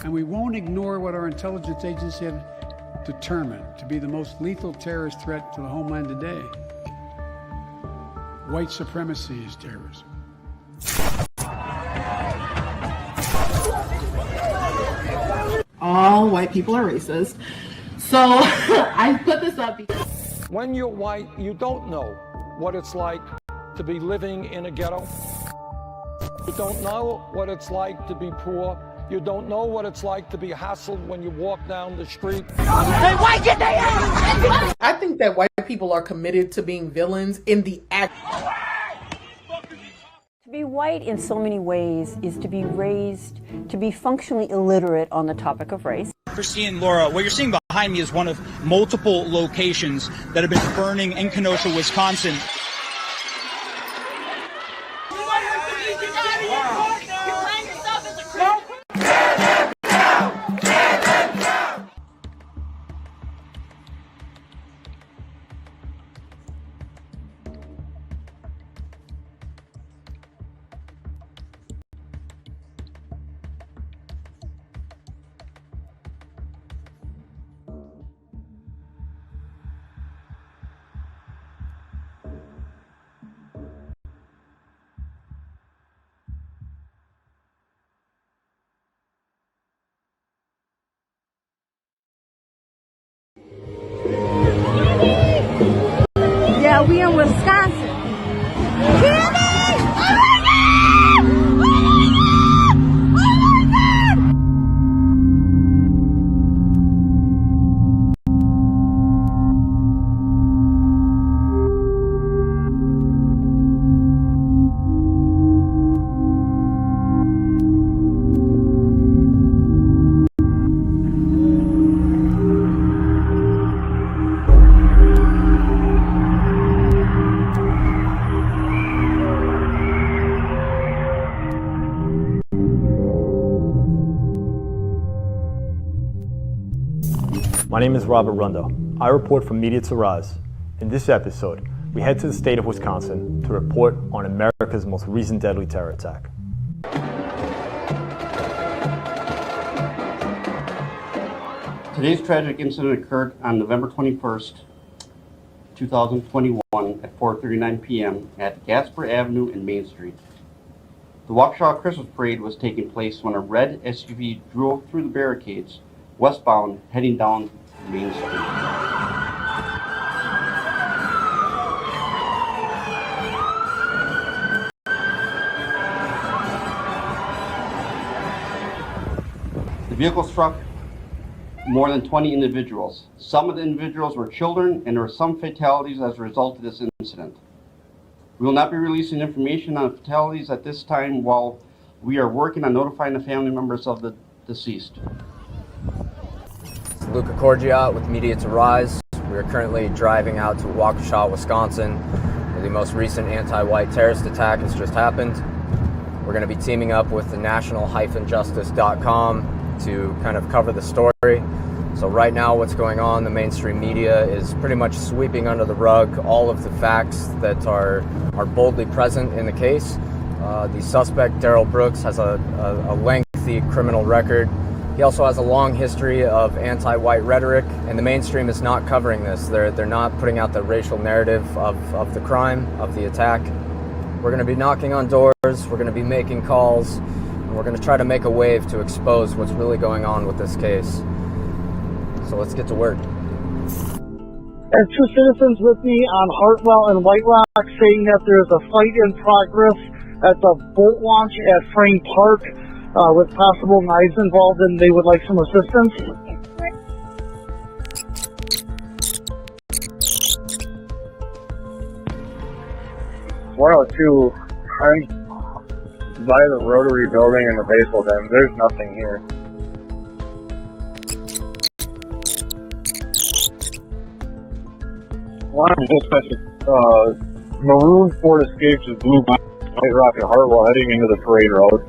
And we won't ignore what our intelligence agencies have determined to be the most lethal terrorist threat to the homeland today. White supremacy is terrorism. All white people are racist. So I put this up because when you're white, you don't know what it's like to be living in a ghetto. You don't know what it's like to be poor. You don't know what it's like to be hassled when you walk down the street. I think that white people are committed to being villains in the act. To be white in so many ways is to be raised, to be functionally illiterate on the topic of race. Christine, Laura, what you're seeing behind me is one of multiple locations that have been burning in Kenosha, Wisconsin. Yeah, we in Wisconsin. Hear me? My name is Robert Rundo. I report for Media2Rise. In this episode, we head to the state of Wisconsin to report on America's most recent deadly terror attack. Today's tragic incident occurred on November 21st, 2021 at 4:39 p.m. at Gasper Avenue and Main Street. The Waukesha Christmas parade was taking place when a red SUV drove through the barricades westbound, heading down Main Street. The vehicle struck more than 20 individuals. Some of the individuals were children, and there were some fatalities as a result of this incident. We will not be releasing information on fatalities at this time while we are working on notifying the family members of the deceased. Luca Corgiat with Media2Rise. We are currently driving out to Waukesha, Wisconsin, where the most recent anti-white terrorist attack has just happened. We're going to be teaming up with the national-justice.com to kind of cover the story. So right now what's going on, the mainstream media is pretty much sweeping under the rug all of the facts that are boldly present in the case. The suspect, Darrell Brooks, has a lengthy criminal record. He also has a long history of anti-white rhetoric, and the mainstream is not covering this. They're not putting out the racial narrative of the crime, of the attack. We're going to be knocking on doors, we're going to be making calls, and we're going to try to make a wave to expose what's really going on with this case. So let's get to work. There's two citizens with me on Hartwell and White Rock saying that there is a fight in progress at the boat launch at Frame Park. With possible knives involved, and they would like some assistance. 102, I'm by the Rotary building in the baseball diamond. There's nothing here. Maroon Ford Escapes is blue White Rock and Hartwell heading into the parade road.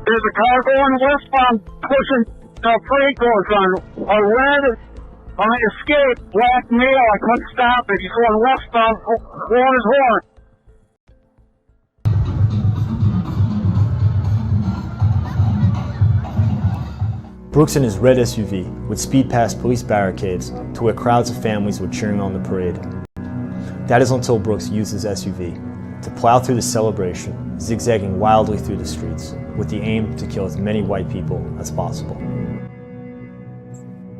There's a car going westbound, pushing parade cars on red, on escape, black male. I couldn't stop it. He's going westbound, blowing his horn. Brooks in his red SUV would speed past police barricades to where crowds of families were cheering on the parade. That is until Brooks used his SUV to plow through the celebration, zigzagging wildly through the streets, with the aim to kill as many white people as possible.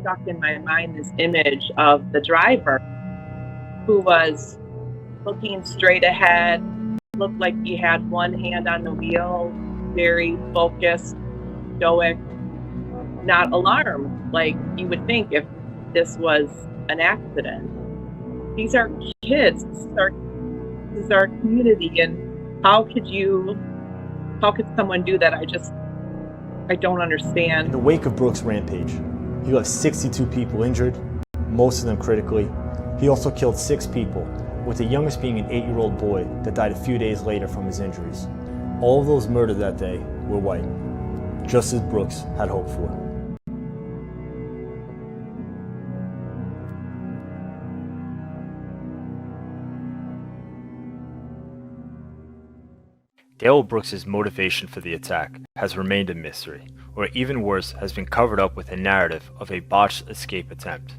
Stuck in my mind this image of the driver who was looking straight ahead, looked like he had one hand on the wheel, very focused, stoic, not alarmed like you would think if this was an accident. These are kids, this is our community, and how could someone do that? I don't understand. In the wake of Brooks' rampage, he left 62 people injured, most of them critically. He also killed 6 people, with the youngest being an 8-year-old boy that died a few days later from his injuries. All of those murdered that day were white, just as Brooks had hoped for. Darrell Brooks' motivation for the attack has remained a mystery, or even worse, has been covered up with a narrative of a botched escape attempt.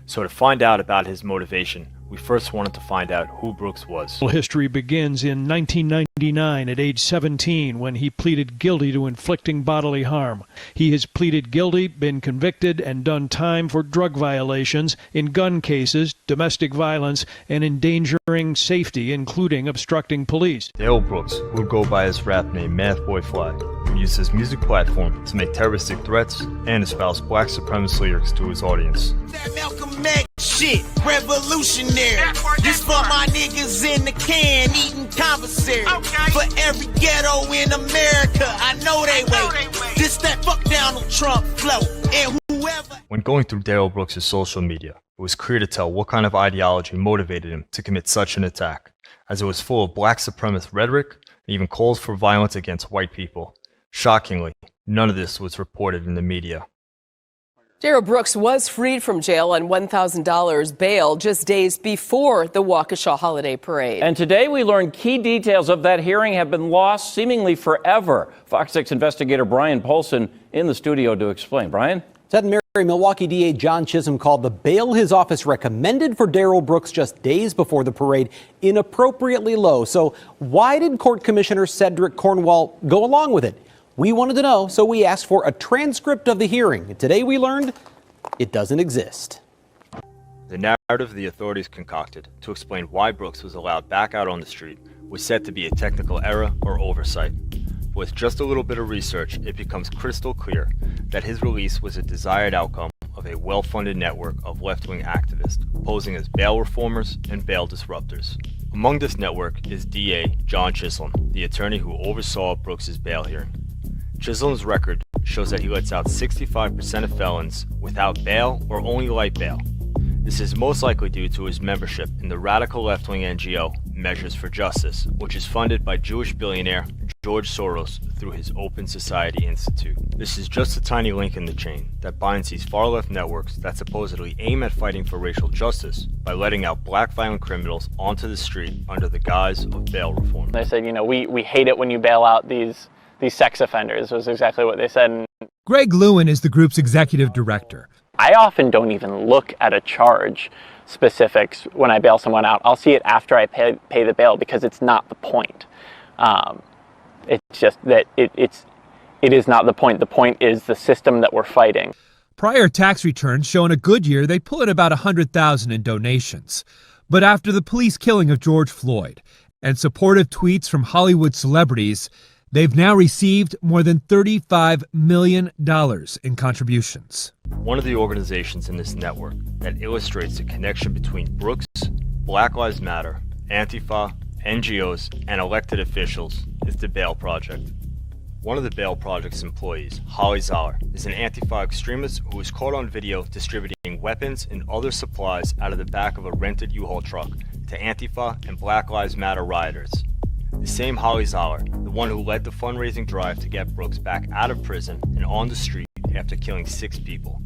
So to find out about his motivation, we first wanted to find out who Brooks was. History begins in 1999 at age 17 when he pleaded guilty to inflicting bodily harm. He has pleaded guilty, been convicted, and done time for drug violations in gun cases, domestic violence, and endangering safety, including obstructing police. Darrell Brooks, who would go by his rap name Math Boy Fly, would use his music platform to make terroristic threats and espouse black supremacist lyrics to his audience. That Malcolm X shit, revolutionary. This for my niggas in the can eating commissary. For every ghetto in America, I know they wait. This that fuck Donald Trump flow. And whoever. When going through Darrell Brooks' social media, it was clear to tell what kind of ideology motivated him to commit such an attack, as it was full of black supremacist rhetoric and even calls for violence against white people. Shockingly, none of this was reported in the media. Darrell Brooks was freed from jail on $1,000 bail just days before the Waukesha holiday parade. And today we learned key details of that hearing have been lost seemingly forever. Fox 6 investigator Brian Polson in the studio to explain. Brian? Ted and Mary, Milwaukee DA John Chisholm called the bail his office recommended for Darrell Brooks just days before the parade inappropriately low. So why did Court Commissioner Cedric Cornwall go along with it? We wanted to know, so we asked for a transcript of the hearing. And today we learned it doesn't exist. The narrative the authorities concocted to explain why Brooks was allowed back out on the street was said to be a technical error or oversight. With just a little bit of research, it becomes crystal clear that his release was a desired outcome of a well-funded network of left-wing activists posing as bail reformers and bail disruptors. Among this network is DA John Chisholm, the attorney who oversaw Brooks' bail hearing. Chisholm's record shows that he lets out 65% of felons without bail or only light bail. This is most likely due to his membership in the radical left-wing NGO Measures for Justice, which is funded by Jewish billionaire George Soros through his Open Society Institute. This is just a tiny link in the chain that binds these far-left networks that supposedly aim at fighting for racial justice by letting out black violent criminals onto the street under the guise of bail reform. They said, we hate it when you bail out these sex offenders, was exactly what they said. Greg Lewin is the group's executive director. I often don't even look at a charge specifics when I bail someone out. I'll see it after I pay the bail because it's not the point. It's just that it is not the point. The point is the system that we're fighting. Prior tax returns show in a good year they pull in about $100,000 in donations. But after the police killing of George Floyd and supportive tweets from Hollywood celebrities, they've now received more than $35 million in contributions. One of the organizations in this network that illustrates the connection between Brooks, Black Lives Matter, Antifa, NGOs, and elected officials is the Bail Project. One of the Bail Project's employees, Holly Zoller, is an Antifa extremist who was caught on video distributing weapons and other supplies out of the back of a rented U-Haul truck to Antifa and Black Lives Matter rioters. The same Holly Zoller, the one who led the fundraising drive to get Brooks back out of prison and on the street after killing 6 people.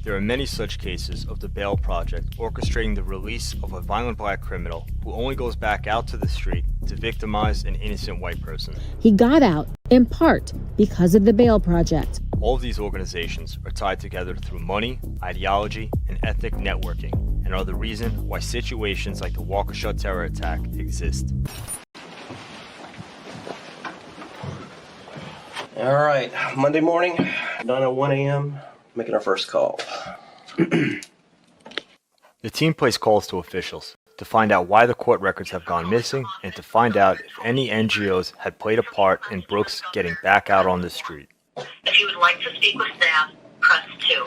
There are many such cases of the Bail Project orchestrating the release of a violent black criminal who only goes back out to the street to victimize an innocent white person. He got out, in part, because of the Bail Project. All of these organizations are tied together through money, ideology, and ethnic networking, and are the reason why situations like the Waukesha terror attack exist. All right, Monday morning, 9:01 a.m., making our first call. The team placed calls to officials to find out why the court records have gone missing and to find out if any NGOs had played a part in Brooks getting back out on the street. If you would like to speak with staff, press 2.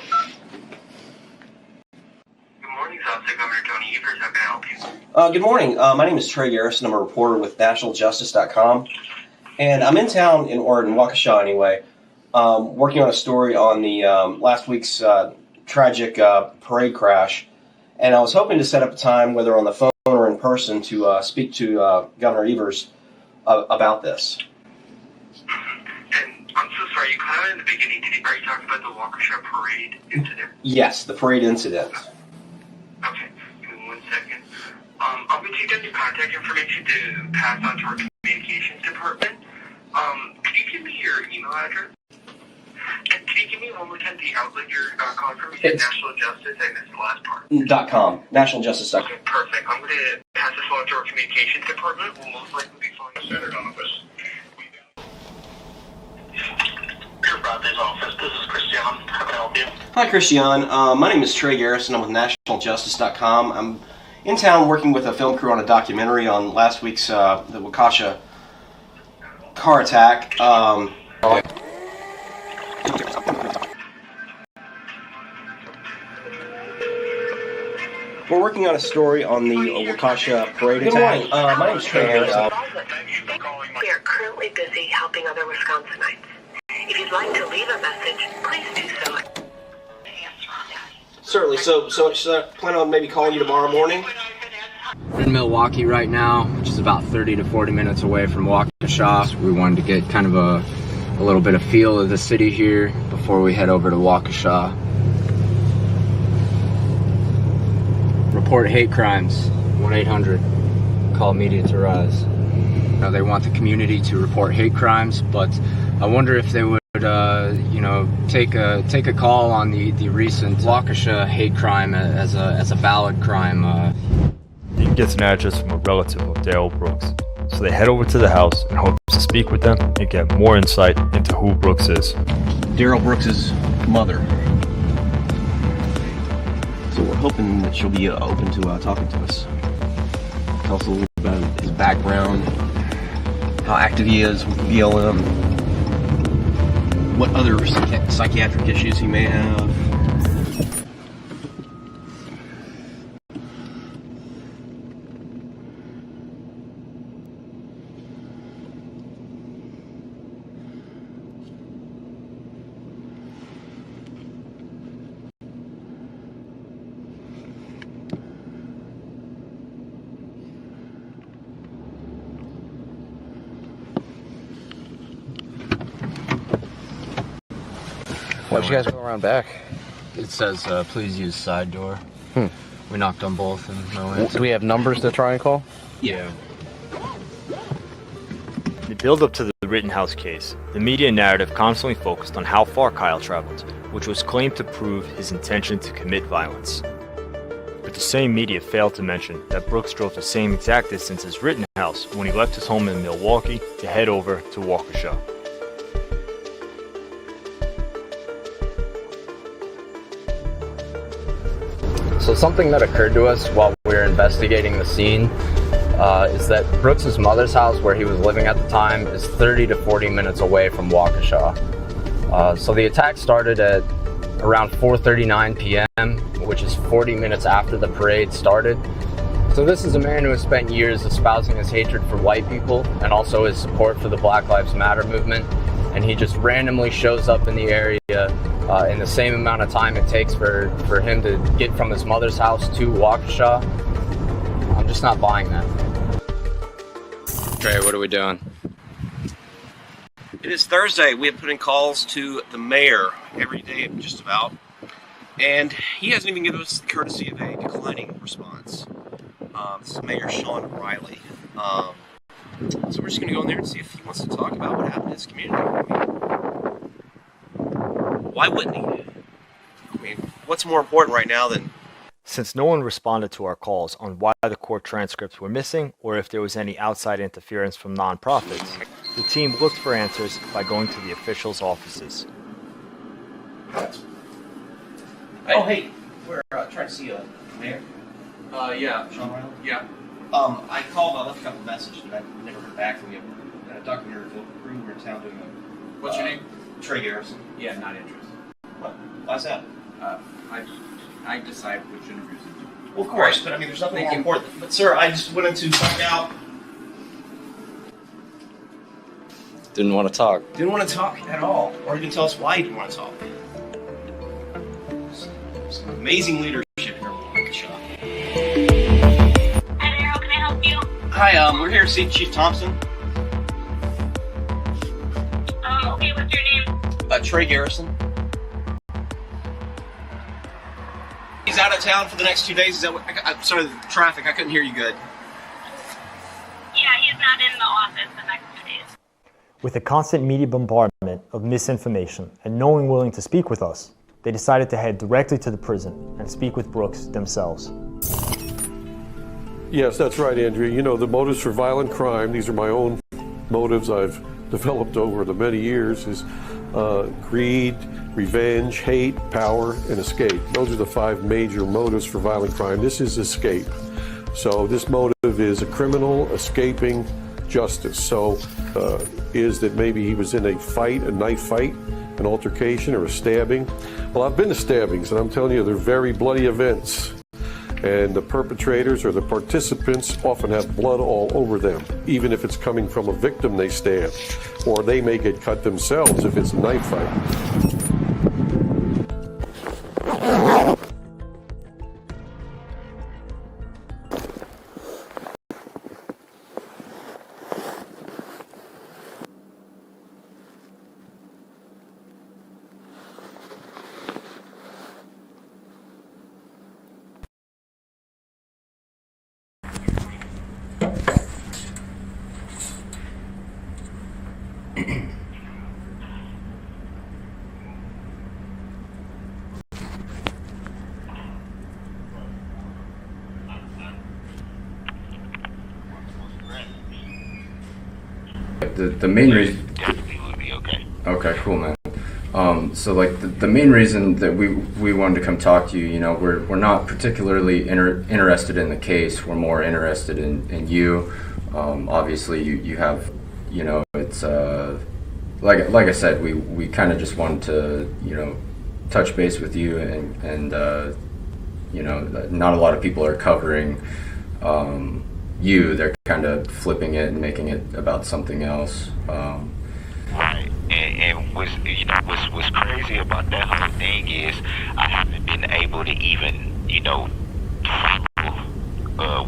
Good morning, South Governor Tony Evers. How can I help you? Good morning. My name is Trey Garrison. I'm a reporter with NationalJustice.com. And I'm in town in Waukesha anyway, working on a story on the last week's tragic parade crash. And I was hoping to set up a time, whether on the phone or in person, to speak to Governor Evers about this. And I'm so sorry, you cut out in the beginning. Are you talking about the Waukesha parade incident? Yes, the parade incident. Okay, give me 1 second. I'm going to take down your contact information to pass on to our communications department. Could you give me your email address? And can you give me one more time the outlet you're calling from? You said National Justice. I missed the last part. .com. NationalJustice.com. Okay, perfect. I'm going to pass this on to our communications department. We'll most likely be calling the Senate office. Your Bradley's office. This is Christian. How can I help you? Hi, Christian. My name is Trey Garrison. I'm with NationalJustice.com. I'm in town working with a film crew on a documentary on last week's the Waukesha car attack. We're working on a story on the Waukesha parade attack. Good morning. My name is Trey Garrison. We are currently busy helping other Wisconsinites. If you'd like to leave a message, please do so. Certainly. So should I plan on maybe calling you tomorrow morning? We're in Milwaukee right now, which is about 30 to 40 minutes away from Waukesha. We wanted to get kind of a little bit of feel of the city here before we head over to Waukesha. Report hate crimes, 1-800. Call Media2Rise. Now they want the community to report hate crimes, but I wonder if they would, take a call on the recent Waukesha hate crime as a valid crime. Dean gets an address from a relative of Daryl Brooks, so they head over to the house and hope to speak with them and get more insight into who Brooks is. Daryl Brooks' mother. So we're hoping that she'll be open to talking to us. Tell us a little bit about his background, how active he is with BLM, what other psychiatric issues he may have. Why'd you guys go around back? It says, please use side door. We knocked on both and no answer. Do we have numbers to try and call? Yeah. The build-up to the Rittenhouse case, the media narrative constantly focused on how far Kyle traveled, which was claimed to prove his intention to commit violence. But the same media failed to mention that Brooks drove the same exact distance as Rittenhouse when he left his home in Milwaukee to head over to Waukesha. So something that occurred to us while we were investigating the scene is that Brooks' mother's house, where he was living at the time, is 30 to 40 minutes away from Waukesha. So the attack started at around 4:39 p.m., which is 40 minutes after the parade started. So this is a man who has spent years espousing his hatred for white people and also his support for the Black Lives Matter movement. And he just randomly shows up in the area in the same amount of time it takes for him to get from his mother's house to Waukesha. I'm just not buying that. Trey, what are we doing? It is Thursday. We have put in calls to the mayor every day, just about. And he hasn't even given us the courtesy of a declining response. This is Mayor Sean Riley. So we're just going to go in there and see if he wants to talk about what happened in his community. Why wouldn't he? I mean, what's more important right now than... Since no one responded to our calls on why the court transcripts were missing or if there was any outside interference from nonprofits, the team looked for answers by going to the officials' offices. Oh, hey, we're trying to see a mayor. Yeah. Sean Riley? Yeah. I called, I left a couple of messages, but I never heard back from you. Dr. Miracle, we're in town doing a... What's your name? Trey Garrison. Yeah, not interested. What? Why's that? I decide which interviews to do. Well, of course, but I mean, there's nothing more important. But, sir, I just wanted to find out... Didn't want to talk. Didn't want to talk at all, or even tell us why you didn't want to talk. Some amazing leadership here in Waukesha. Hi there, how can I help you? Hi, we're here to see Chief Thompson. Okay, what's your name? Trey Garrison. He's out of town for the next 2 days. Is that what? I'm sorry, the traffic. I couldn't hear you good. Yeah, he's not in the office the next 2 days. With a constant media bombardment of misinformation and no one willing to speak with us, they decided to head directly to the prison and speak with Brooks themselves. Yes, that's right, Andrea. You know, the motives for violent crime, these are my own motives I've developed over the many years, is greed, revenge, hate, power, and escape. Those are the 5 major motives for violent crime. This is escape. So this motive is a criminal escaping justice. So is that maybe he was in a fight, a knife fight, an altercation, or a stabbing. Well, I've been to stabbings, and I'm telling you, they're very bloody events. And the perpetrators or the participants often have blood all over them, even if it's coming from a victim they stab, or they may get cut themselves if it's a knife fight. The main reason. Okay, cool, man. So like the main reason that we wanted to come talk to you, you know, we're not particularly interested in the case. We're more interested in you. Obviously, you have, you know, it's like I said, we kind of just wanted to, you know, touch base with you, and you know, not a lot of people are covering you. They're kind of flipping it and making it about something else. Right, and what's crazy about that whole thing is I haven't been able to even, you know, follow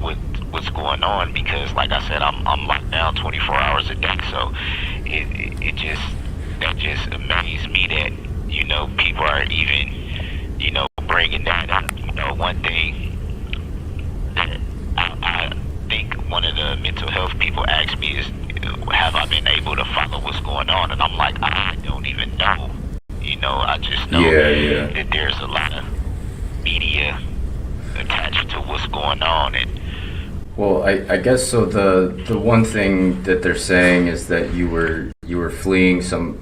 what's going on, because, like I said, I'm locked down 24 hours a day. So that just amazed me that, you know, people are even, you know, bringing that up. You know, one thing that I think one of the mental health people asked me is, have I been able to follow what's going on? And I'm like, I don't even know. You know, I just know that there's a lot of media attached to what's going on. And well, I guess so. The one thing that they're saying is that you were fleeing some.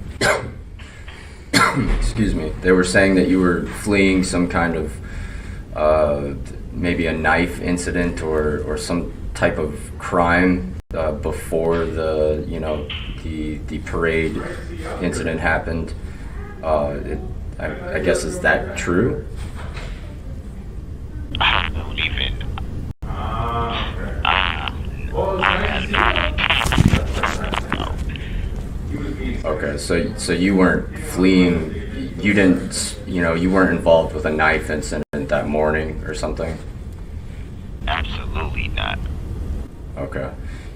Excuse me. They were saying that you were fleeing some kind of maybe a knife incident or some type of crime before the, you know, the parade incident happened. I guess, is that true? I don't even. Okay, so you weren't fleeing. You didn't, you know, you weren't involved with a knife incident that morning or something? Absolutely not. Okay.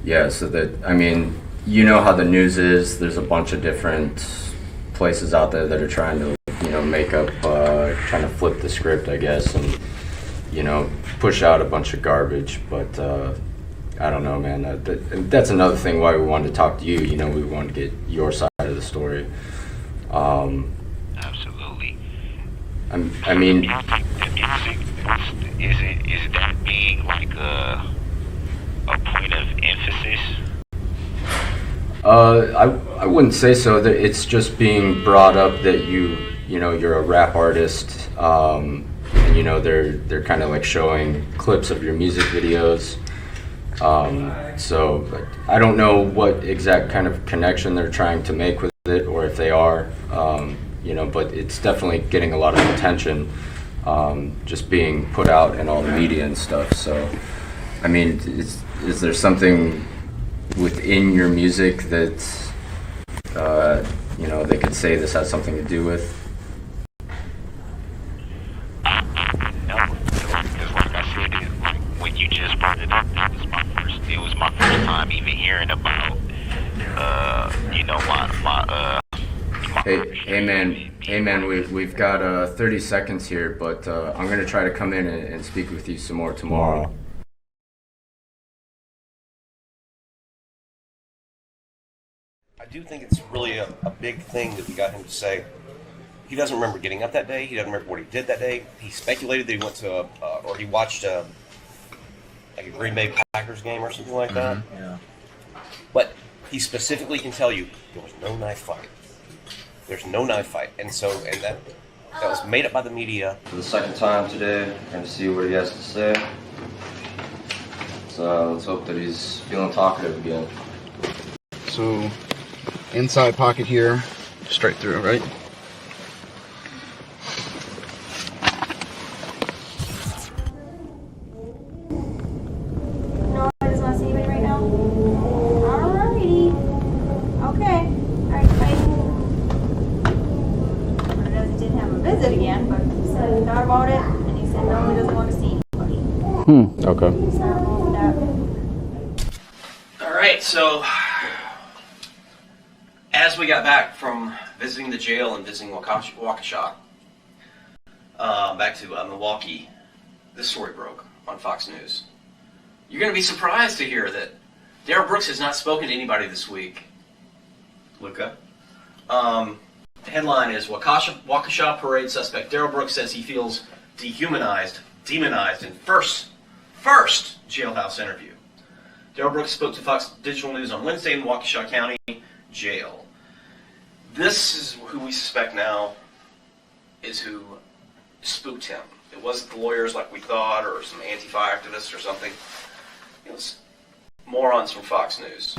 Yeah, so that, I mean, you know how the news is. There's a bunch of different places out there that are trying to, you know, make up, trying to flip the script, I guess, and, you know, push out a bunch of garbage. But I don't know, man. That's another thing why we wanted to talk to you. You know, we wanted to get your side of the story. Absolutely. absolutely. I mean, the music, is that being like a point of emphasis? I wouldn't say so. It's just being brought up that you're a rap artist, and they're kind of like showing clips of your music videos. So I don't know what exact kind of connection they're trying to make with it, or if they are, but it's definitely getting a lot of attention, just being put out in all the media and stuff. So, I mean, is there something within your music that, they could say this has something to do with? No, because like I said, when you just brought it up, it was my first time even hearing about, Hey man, we've got 30 seconds here, but I'm gonna try to come in and speak with you some more tomorrow. I do think it's really a big thing that we got him to say. He doesn't remember getting up that day. He doesn't remember what he did that day. He speculated that he went to or he watched a Green Bay Packers game or something like that. Yeah. But he specifically can tell you there was no knife fight. There's no knife fight, and that was made up by the media. For the second time today, we're going to see what he has to say. So let's hope that he's feeling talkative again. So, inside pocket here, straight through, right? No, I just want to see anybody right now. Alrighty. Okay. Alright, bye. He didn't have a visit again, but he said he thought about it, and he said no, he doesn't want to see anybody. Okay. So I don't know All right, so as we got back from visiting the jail and visiting Waukesha, back to Milwaukee, this story broke on Fox News. You're going to be surprised to hear that Darrell Brooks has not spoken to anybody this week. Luca? The headline is Waukesha parade suspect Darrell Brooks says he feels demonized in first jailhouse interview. Darrell Brooks spoke to Fox Digital News on Wednesday in Waukesha County Jail. This is who we suspect now is who spooked him. It wasn't the lawyers like we thought, or some Antifa activists or something. It was morons from Fox News.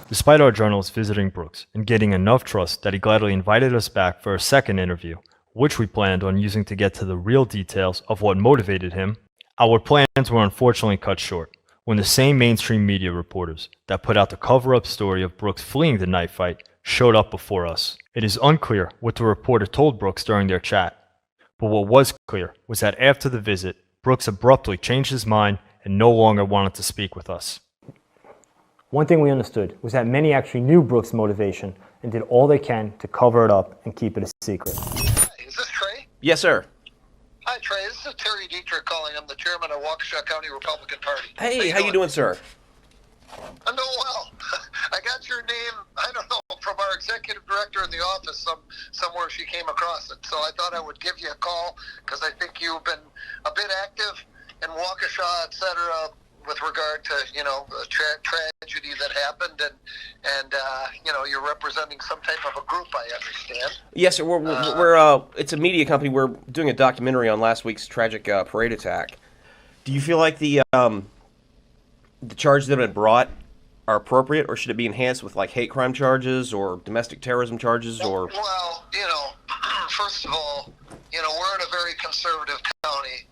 Despite our journalists visiting Brooks and getting enough trust that he gladly invited us back for a second interview, which we planned on using to get to the real details of what motivated him, our plans were unfortunately cut short when the same mainstream media reporters that put out the cover-up story of Brooks fleeing the knife fight showed up before us. It is unclear what the reporter told Brooks during their chat, but what was clear was that after the visit, Brooks abruptly changed his mind and no longer wanted to speak with us. One thing we understood was that many actually knew Brooks' motivation and did all they can to cover it up and keep it a secret. Is this Trey? Yes, sir. Hi, Trey. This is Terry Dietrich calling. I'm the chairman of Waukesha County Republican Party. Hey, how you doing, sir? I'm doing well. I got your name, I don't know, from our executive director in the office. Somewhere she came across it. So I thought I would give you a call because I think you've been a bit active in Waukesha, et cetera, with regard to, the tragedy that happened, and you're representing some type of a group, I understand. Yes, sir. We're it's a media company. We're doing a documentary on last week's tragic parade attack. Do you feel like the charges that have been brought are appropriate, or should it be enhanced with like hate crime charges or domestic terrorism charges? Or well, first of all, we're in a very conservative county.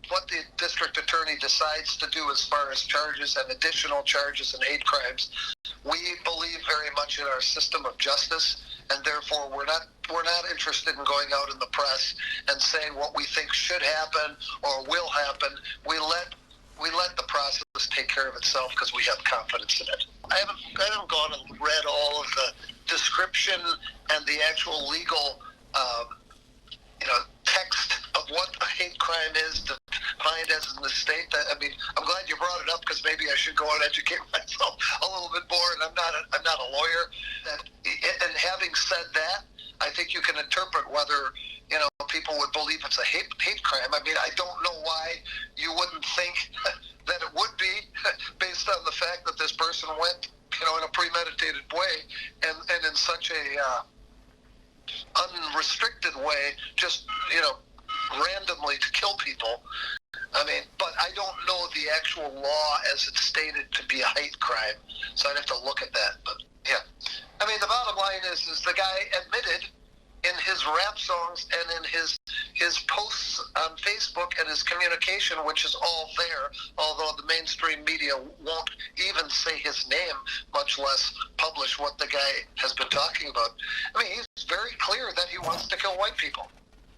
What the district attorney decides to do as far as charges and additional charges and hate crimes, we believe very much in our system of justice, and therefore we're not interested in going out in the press and saying what we think should happen or will happen. We let the process take care of itself because we have confidence in it. I haven't gone and read all of the description and the actual legal text of what a hate crime is behind as in the state. I mean, I'm glad you brought it up because maybe I should go and educate myself a little bit more. And I'm not a lawyer. And having said that, I think you can interpret whether people would believe it's a hate crime. I mean, I don't know why you wouldn't think that it would be based on the fact that this person went, in a premeditated way and in such a unrestricted way, just randomly to kill people. I mean, but I don't know the actual law as it's stated to be a hate crime, so I'd have to look at that. But yeah, I mean, the bottom line is the guy admitted in his rap songs and in his posts on Facebook and his communication, which is all there, although the mainstream media won't even say his name, much less publish what the guy has been talking about. I mean, he's very clear that he wants to kill white people.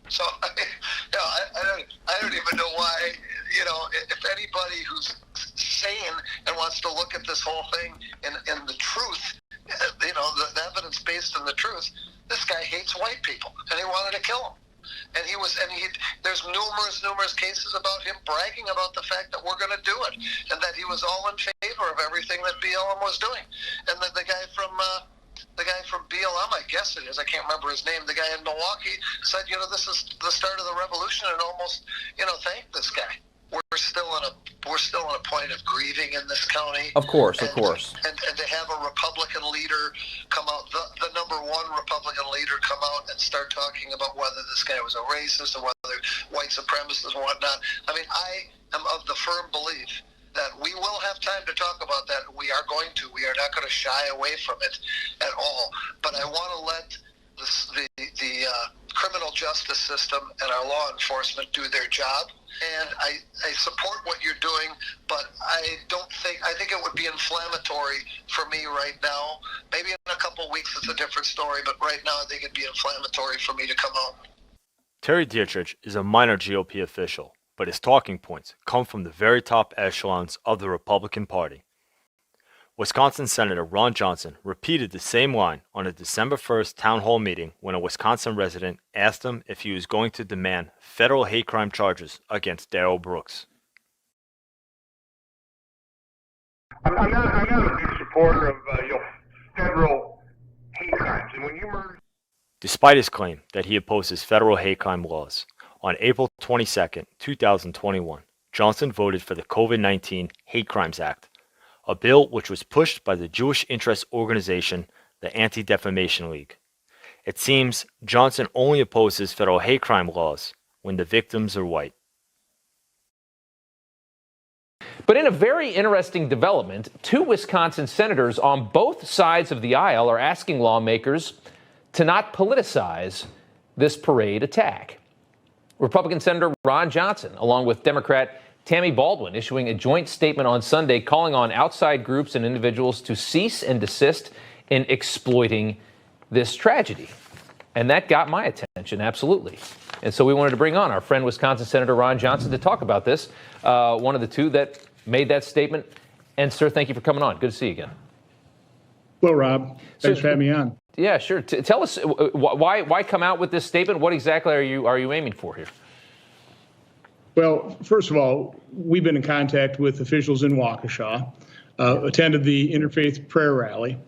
So, I mean, I don't even know why, if anybody who's sane and wants to look at this whole thing in the truth, the evidence based in the truth, this guy hates white people, and he wanted to kill them. And there's numerous cases about him bragging about the fact that we're going to do it, and that he was all in favor of everything that BLM was doing. And that the guy from BLM, I guess it is, I can't remember his name, the guy in Milwaukee said, this is the start of the revolution, and almost, thanked this guy. We're still in a point of grieving in this county. Of course. And to have a Republican leader come out, the number one Republican leader come out and start talking about whether this guy was a racist or whether white supremacist and whatnot. I mean, I am of the firm belief that we will have time to talk about that. We are going to. We are not going to shy away from it at all. But I want to let the criminal justice system and our law enforcement do their job. And I support what you're doing, but I think it would be inflammatory for me right now. Maybe in a couple of weeks it's a different story, but right now I think it'd be inflammatory for me to come out. Terry Dietrich is a minor GOP official, but his talking points come from the very top echelons of the Republican Party. Wisconsin Senator Ron Johnson repeated the same line on a December 1st town hall meeting when a Wisconsin resident asked him if he was going to demand federal hate crime charges against Darrell Brooks. I'm not a big supporter of federal hate crimes, and when you murder. Despite his claim that he opposes federal hate crime laws, on April 22, 2021, Johnson voted for the COVID-19 Hate Crimes Act, a bill which was pushed by the Jewish interest organization, the Anti-Defamation League. It seems Johnson only opposes federal hate crime laws when the victims are white. But in a very interesting development, two Wisconsin senators on both sides of the aisle are asking lawmakers to not politicize this parade attack. Republican Senator Ron Johnson, along with Democrat Tammy Baldwin, issuing a joint statement on Sunday calling on outside groups and individuals to cease and desist in exploiting this tragedy. And that got my attention, absolutely. And so we wanted to bring on our friend Wisconsin Senator Ron Johnson to talk about this, one of the two that made that statement. And, sir, thank you for coming on. Good to see you again. Well, Rob, thanks for having me on. Yeah, sure. Tell us why come out with this statement? What exactly are you aiming for here? Well, first of all, we've been in contact with officials in Waukesha, attended the interfaith prayer rally,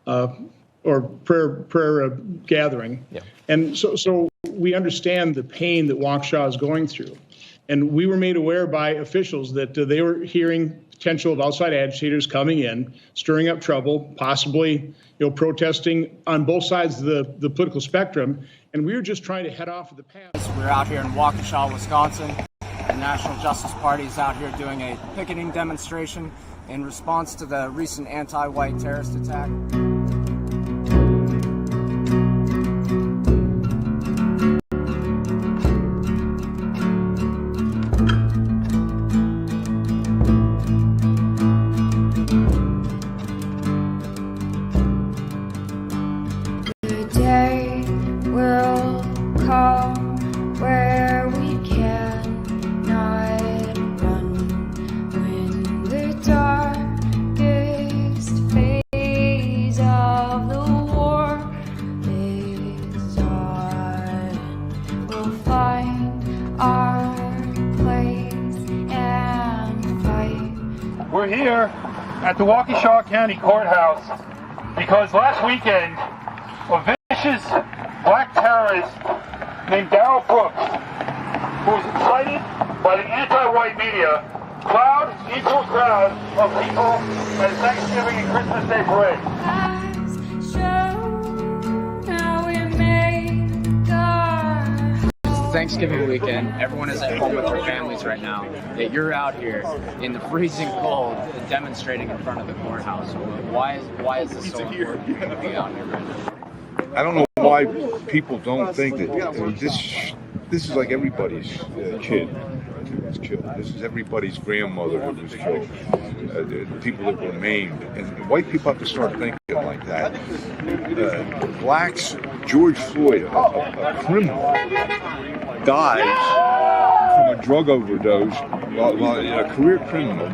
or prayer gathering. Yeah. And so we understand the pain that Waukesha is going through. And we were made aware by officials that they were hearing potential of outside agitators coming in, stirring up trouble, possibly protesting on both sides of the political spectrum. And we were just trying to head off of the path. We're out here in Waukesha, Wisconsin. The National Justice Party is out here doing a picketing demonstration in response to the recent anti-white terrorist attack. The day will come where we cannot run, when the darkest phase at the Waukesha County Courthouse because last weekend a vicious black terrorist named Darrell Brooks, who was incited by the anti-white media, plowed into a crowd of people at a Thanksgiving and Christmas Day parade. Thanksgiving weekend, everyone is at home with their families right now, yet you're out here in the freezing cold demonstrating in front of the courthouse. Why is this so important to be out here right now? I don't know why people don't think that this is like everybody's kid who was killed. This is everybody's grandmother who was killed. People that were maimed. And white people have to start thinking like that. Blacks, George Floyd, a criminal, dies from a drug overdose, a career criminal,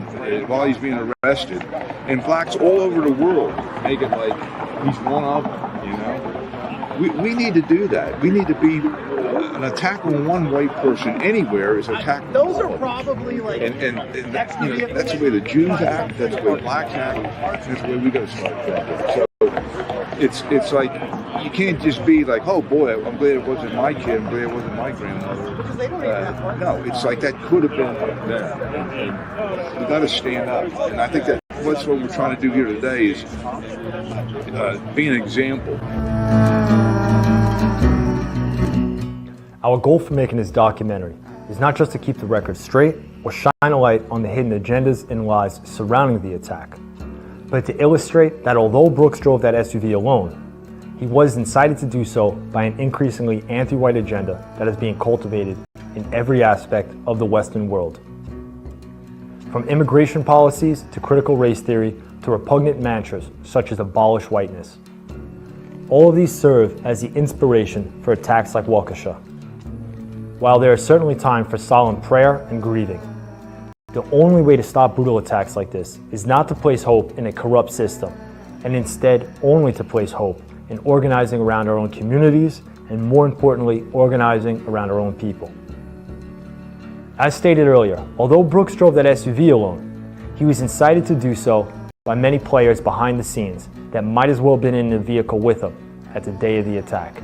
while he's being arrested. And blacks all over the world make it like he's one of them, you know? We need to do that. We need to be an attack on one white person anywhere is attack on all. Those are probably like and that, you know, that's the way the Jews act. That's the way blacks act. That's the way we got to start thinking. So it's like you can't just be like, oh boy, I'm glad it wasn't my kid. I'm glad it wasn't my grandmother. No, it's like that could have been them. And we got to stand up. And I think that's what we're trying to do here today is be an example. Our goal for making this documentary is not just to keep the record straight or shine a light on the hidden agendas and lies surrounding the attack, but to illustrate that although Brooks drove that SUV alone, he was incited to do so by an increasingly anti-white agenda that is being cultivated in every aspect of the Western world. From immigration policies to critical race theory to repugnant mantras such as abolish whiteness. All of these serve as the inspiration for attacks like Waukesha. While there is certainly time for solemn prayer and grieving, the only way to stop brutal attacks like this is not to place hope in a corrupt system, and instead only to place hope in organizing around our own communities and, more importantly, organizing around our own people. As stated earlier, although Brooks drove that SUV alone, he was incited to do so by many players behind the scenes that might as well have been in the vehicle with him at the day of the attack.